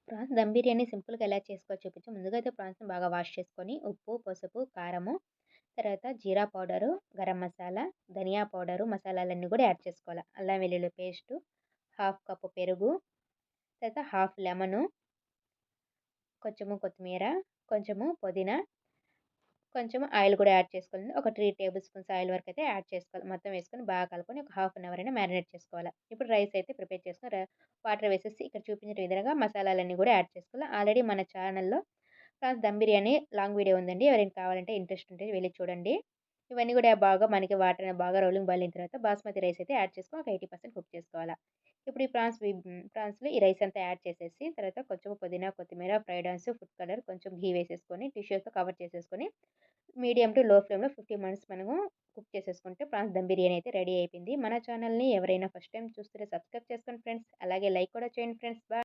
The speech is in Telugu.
ప్రాన్స్ దమ్ బిర్యానీ సింపుల్‌గా ఎలా చేసుకోవాలో చూపించి ముందుగా అయితే ప్రాన్స్‌ని బాగా వాష్ చేసుకొని ఉప్పు, పసుపు, కారము, తర్వాత జీరా పౌడరు, గరం మసాలా, ధనియా పౌడరు, మసాలాలన్నీ కూడా యాడ్ చేసుకోవాల. అల్లం వెల్లుల్లి పేస్టు, హాఫ్ కప్పు పెరుగు, తర్వాత హాఫ్ లెమను, కొంచెము కొత్తిమీర, కొంచెము పుదీనా, కొంచెం ఆయిల్ కూడా యాడ్ చేసుకోవాలండి. ఒక 3 టేబుల్ స్పూన్స్ ఆయిల్ వరకైతే యాడ్ చేసుకోవాలి. మొత్తం వేసుకొని బాగా కలుపుకొని ఒక హాఫ్ అన్ అవర్ అయినా మ్యారినేట్ చేసుకోవాల. ఇప్పుడు రైస్ అయితే ప్రిపేర్ చేసుకొని వాటర్ వేసేసి ఇక్కడ చూపించిన విధంగా మసాలాలన్నీ కూడా యాడ్ చేసుకోవాలి. ఆల్రెడీ మన ఛానల్‌లో prawns dum biryani long video ఉందండి. ఎవరైనా కావాలంటే ఇంట్రెస్ట్ ఉంటే వెళ్లి చూడండి. ఇవన్నీ కూడా బాగా మనకి వాటర్ బాగా రోలింగ్ బాయిల్ అయిన తర్వాత బాస్మతి రైస్ అయితే యాడ్ చేసుకొని ఒక 80% కుక్ చేసుకోవాల. ఇప్పుడు ఈ ప్రాన్స్‌లో ఈ రైస్ అంతా యాడ్ చేసేసి తర్వాత కొంచెం పుదీనా, కొత్తిమీర, ఫ్రైడ్ ఆనియన్స్, ఫుడ్ కలర్, కొంచెం ఘీ వేసేసుకొని టిష్యూతో కవర్ చేసేసుకొని మీడియం టు లో ఫ్లేమ్‌లో 15 మినిట్స్ మనము కుక్ చేసేసుకుంటే ప్రాన్స్ దమ్ బిర్యానీ అయితే రెడీ అయిపోయింది. మన ఛానల్‌ని ఎవరైనా ఫస్ట్ టైమ్ చూస్తుంటే సబ్స్క్రైబ్ చేసుకోండి ఫ్రెండ్స్. అలాగే లైక్ కూడా చేయండి ఫ్రెండ్స్. బాయ్.